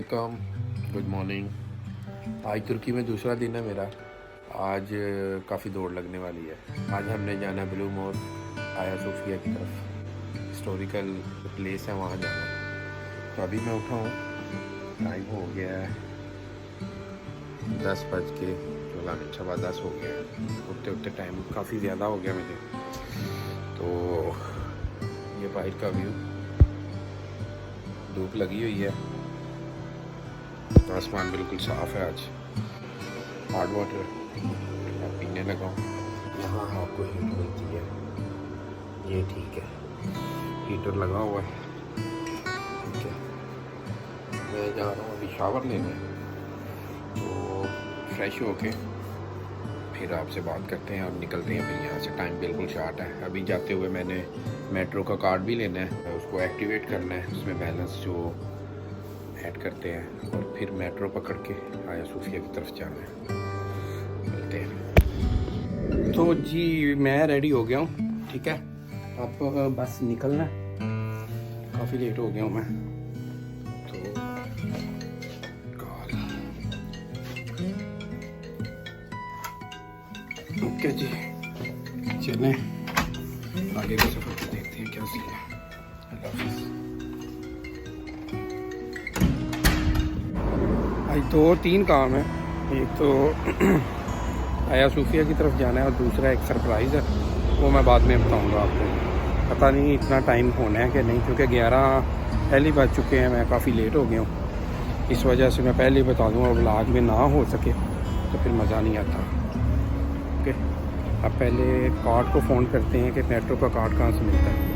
अस्सलाम, good morning. आज तुर्की में दूसरा दिन है मेरा। आज काफ़ी दौड़ लगने वाली है। आज हमने जाना ब्लू मोर, आया सोफिया की तरफ। हिस्टोरिकल प्लेस है, वहाँ जाना है। तो अभी मैं उठा हूँ, टाइम हो गया है 10:15, 10:15 हो गया है। उठते उठते टाइम काफ़ी ज़्यादा हो गया मुझे। तो ये बाहर का व्यू, धूप लगी हुई है, आसमान बिल्कुल साफ़ है। आज हार्ड वाटर पीने लगा हूँ। यहाँ आपको हीट मिलती है, ये ठीक है, हीटर लगा हुआ है। ठीक है, मैं जा रहा हूँ अभी शावर लेने, तो फ्रेश होके फिर आपसे बात करते हैं और निकलते हैं फिर यहाँ से। टाइम बिल्कुल शार्ट है। अभी जाते हुए मैंने मेट्रो का कार्ड भी लेना है, उसको एक्टिवेट करना है, उसमें बैलेंस जो ऐड करते हैं, और फिर मेट्रो पकड़ के आया सोफिया की तरफ जाना है। मिलते हैं। तो जी मैं रेडी हो गया हूँ। ठीक है, अब बस निकलना है, काफ़ी लेट हो गया हूँ मैं। तो ओके जी, चलें आगे का सफ़र देखते हैं क्या सीन है। अल्लाह हाफ़िज़। आज 2-3 काम है। एक तो आया सूफिया की तरफ जाना है, और दूसरा एक सरप्राइज़ है, वो मैं बाद में बताऊंगा आपको। पता नहीं इतना टाइम होना है कि नहीं, क्योंकि 11 पहले बज चुके हैं, मैं काफ़ी लेट हो गया हूँ। इस वजह से मैं पहले ही बता दूँ, और व्लॉग में ना हो सके तो फिर मज़ा नहीं आता। ओके, अब पहले कार्ड को फ़ोन करते हैं कि मेट्रो का कार्ड कहाँ से मिलता है।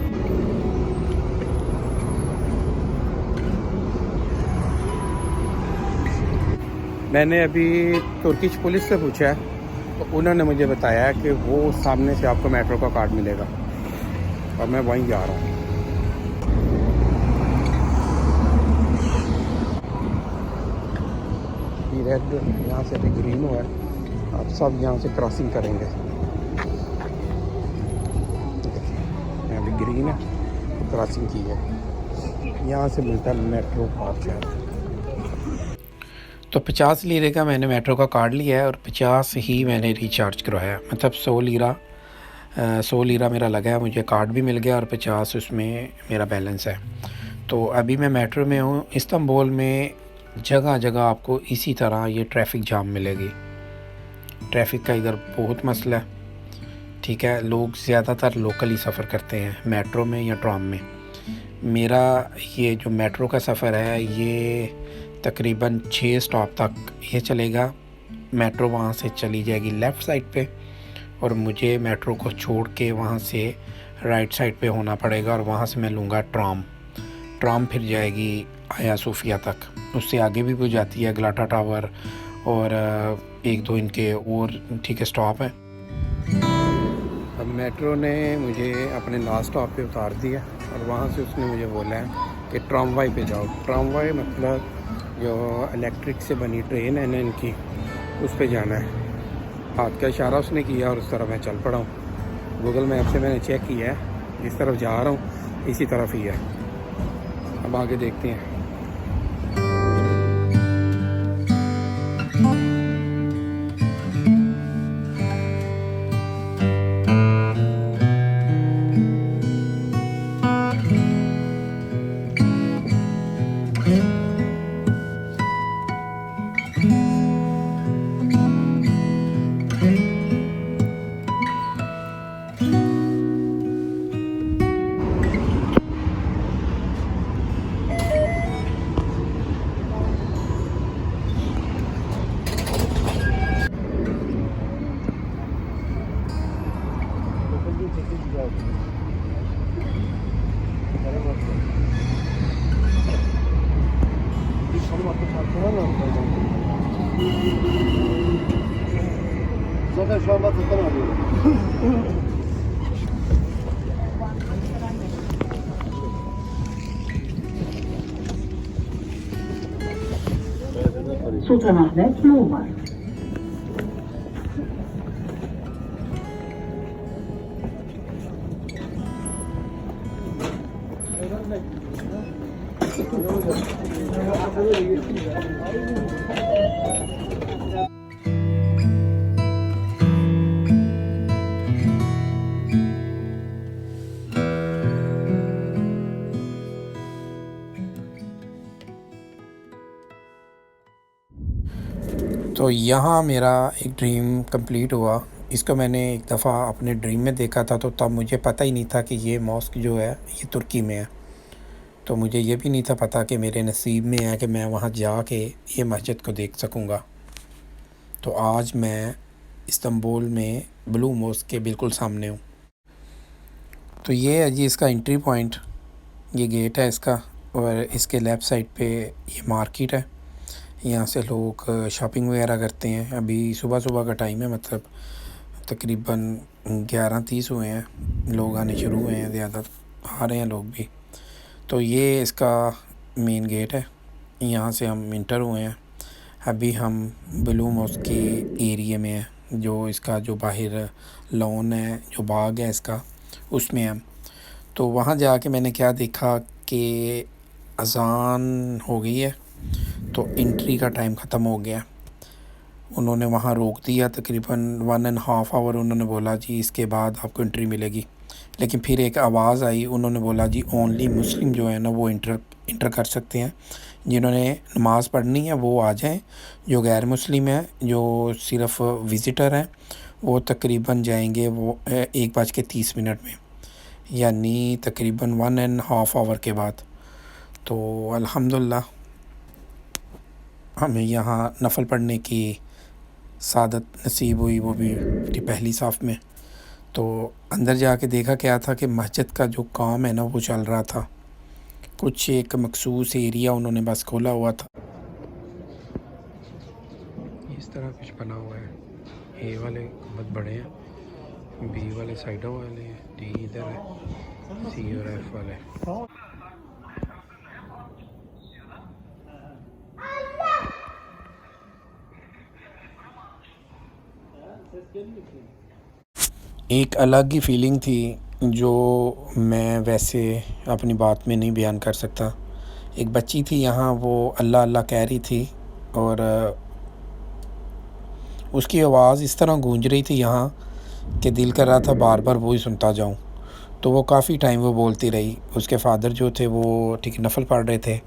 मैंने अभी तुर्किश पुलिस से पूछा है, तो उन्होंने मुझे बताया कि वो सामने से आपको मेट्रो का कार्ड मिलेगा, और मैं वहीं जा रहा हूँ। ये रेड यहाँ से अभी ग्रीन हुआ है, आप सब यहाँ से क्रॉसिंग करेंगे। अभी ग्रीन है तो क्रॉसिंग की है, यहाँ से मिलता है मेट्रो कार्ड शायद। तो 50 लीरे का मैंने मेट्रो का कार्ड लिया है, और 50 ही मैंने रिचार्ज करवाया, मतलब 100 लीरा मेरा लगा है। मुझे कार्ड भी मिल गया और 50 उसमें मेरा बैलेंस है। तो अभी मैं मेट्रो में हूँ। इस्तांबुल में जगह जगह आपको इसी तरह ये ट्रैफिक जाम मिलेगी। ट्रैफिक का इधर बहुत मसला है। ठीक है, लोग ज़्यादातर लोकल ही सफ़र करते हैं, मेट्रो में या ट्राम में। मेरा ये जो मेट्रो का सफ़र है, ये तकरीबन 6 स्टॉप तक ये चलेगा। मेट्रो वहाँ से चली जाएगी लेफ़्ट साइड पे, और मुझे मेट्रो को छोड़ के वहाँ से राइट साइड पे होना पड़ेगा, और वहाँ से मैं लूँगा ट्राम फिर जाएगी आया सोफिया तक। उससे आगे भी वो जाती है, गलाटा टावर और 1-2 इनके और ठीक है स्टॉप है। अब मेट्रो ने मुझे अपने लास्ट स्टॉप पे उतार दिया, और वहाँ से उसने मुझे बोला है कि ट्रामवाई पे जाओ। ट्रामवाई मतलब जो इलेक्ट्रिक से बनी ट्रेन है ना इनकी, उस पे जाना है। हाथ का इशारा उसने किया और उस तरफ मैं चल पड़ा हूँ। गूगल मैप से मैंने चेक किया है, जिस तरफ जा रहा हूँ इसी तरफ ही है। अब आगे देखते हैं। Zaten şu an WhatsApp'tan arıyorum. Sultanahmet Muğla. तो यहाँ मेरा एक ड्रीम कंप्लीट हुआ। इसको मैंने एक दफ़ा अपने ड्रीम में देखा था, तो तब मुझे पता ही नहीं था कि ये मॉस्क जो है ये तुर्की में है। तो मुझे ये भी नहीं था पता कि मेरे नसीब में है कि मैं वहाँ जाके ये मस्जिद को देख सकूँगा। तो आज मैं इस्तांबुल में ब्लू मॉस्क के बिल्कुल सामने हूँ। तो ये है जी इसका एंट्री पॉइंट, ये गेट है इसका, और इसके लेफ़्ट साइड पे ये मार्केट है। यहाँ से लोग शॉपिंग वगैरह करते हैं। अभी सुबह सुबह का टाइम है, मतलब तकरीबन 11:30 हुए हैं, लोग आने शुरू हुए हैं, ज़्यादा आ रहे हैं लोग भी। तो ये इसका मेन गेट है, यहाँ से हम इंटर हुए हैं। अभी हम ब्लू मॉस्क के एरिया में हैं, जो इसका जो बाहर लॉन है, जो बाग है इसका, उसमें हम। तो वहाँ जाके मैंने क्या देखा कि अज़ान हो गई है, तो एंट्री का टाइम ख़त्म हो गया। उन्होंने वहाँ रोक दिया, तकरीबन 1.5 आवर उन्होंने बोला जी इसके बाद आपको एंट्री मिलेगी। लेकिन फिर एक आवाज़ आई, उन्होंने बोला जी ओनली मुस्लिम जो है ना वो इंटर कर सकते हैं, जिन्होंने नमाज़ पढ़नी है वो आ जाएं, जो गैर मुस्लिम है, जो सिर्फ़ विज़िटर हैं, वो तकरीबन जाएंगे वो 1:30 में, यानी तकरीबन 1.5 आवर के बाद। तो अल्हम्दुलिल्लाह हमें यहाँ नफ़ल पढ़ने की सादत नसीब हुई, वो भी पहली साफ़ में। तो अंदर जाके देखा क्या था कि मस्जिद का जो काम है ना वो चल रहा था, कुछ एक मखसूस एरिया उन्होंने बस खोला हुआ था। इस तरह कुछ बना हुआ है। ए वाले बहुत बड़े हैं, बी वाले साइडों वाले, डी इधर है, सी और एफ वाले। एक अलग ही फीलिंग थी जो मैं वैसे अपनी बात में नहीं बयान कर सकता। एक बच्ची थी यहाँ, वो अल्लाह अल्लाह कह रही थी, और उसकी आवाज़ इस तरह गूंज रही थी यहाँ कि दिल कर रहा था बार बार वो ही सुनता जाऊँ। तो वो काफ़ी टाइम वो बोलती रही। उसके फ़ादर जो थे वो ठीक नफ़ल पढ़ रहे थे,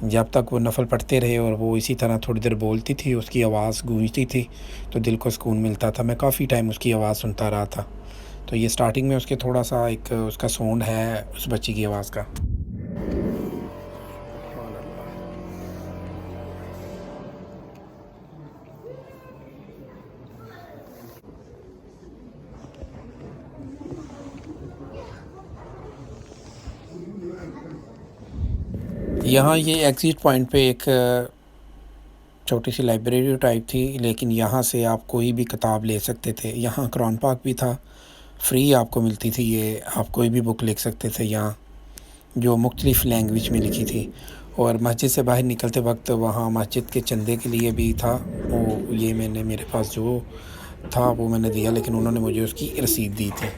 जब तक वो नफ़ल पढ़ते रहे और वो इसी तरह थोड़ी देर बोलती थी, उसकी आवाज़ गूंजती थी, तो दिल को सुकून मिलता था। मैं काफ़ी टाइम उसकी आवाज़ सुनता रहा था। तो ये स्टार्टिंग में उसके थोड़ा सा एक उसका साउंड है उस बच्ची की आवाज़ का। यहाँ ये एग्ज़िट पॉइंट पे एक छोटी सी लाइब्रेरी टाइप थी, लेकिन यहाँ से आप कोई भी किताब ले सकते थे। यहाँ कुरान पाक भी था, फ्री आपको मिलती थी ये, आप कोई भी बुक लिख सकते थे यहाँ, जो मुख्तलिफ़ लैंग्वेज में लिखी थी। और मस्जिद से बाहर निकलते वक्त वहाँ मस्जिद के चंदे के लिए भी था, वो ये मैंने मेरे पास जो था वो मैंने दिया, लेकिन उन्होंने मुझे उसकी रसीद दी थी।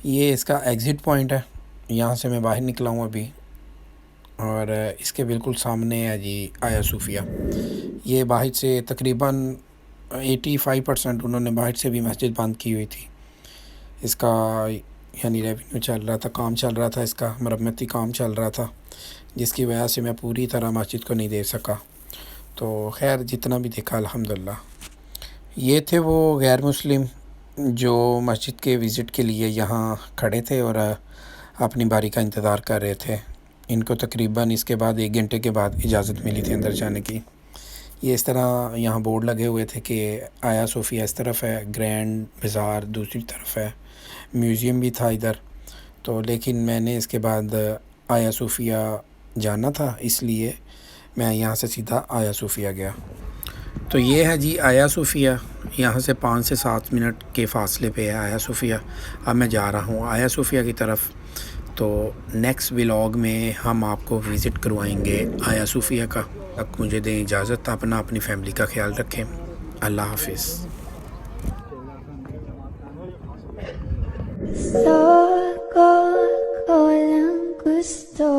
ये इसका एग्ज़िट पॉइंट है, यहाँ से मैं बाहर निकला हूँ अभी, और इसके बिल्कुल सामने है जी आया सूफिया। ये बाहर से तकरीबन 85% उन्होंने बाहर से भी मस्जिद बंद की हुई थी। इसका यानी रेवेन्यू चल रहा था, काम चल रहा था, इसका मरम्मती काम चल रहा था, जिसकी वजह से मैं पूरी तरह मस्जिद को नहीं देख सका। तो खैर जितना भी देखा अल्हम्दुलिल्लाह। ये थे वो गैर मुस्लिम जो मस्जिद के विज़िट के लिए यहाँ खड़े थे और अपनी बारी का इंतज़ार कर रहे थे। इनको तकरीबन इसके बाद 1 घंटे के बाद इजाज़त मिली थी अंदर जाने की। ये इस तरह यहाँ बोर्ड लगे हुए थे कि आया सूफिया इस तरफ है, ग्रैंड बाज़ार दूसरी तरफ है, म्यूज़ियम भी था इधर। तो लेकिन मैंने इसके बाद आया सूफिया जाना था, इसलिए मैं यहाँ से सीधा आया सूफिया गया। तो ये है जी आया सूफिया, यहाँ से 5 से 7 मिनट के फ़ासले पे है आया सूफिया। अब मैं जा रहा हूँ आया सूफिया की तरफ। तो नेक्स्ट व्लॉग में हम आपको विज़िट करवाएंगे आया सूफिया का। तक मुझे दें इजाज़त, अपनी फैमिली का ख्याल रखें। अल्लाह हाफ़िज़। Só com gusto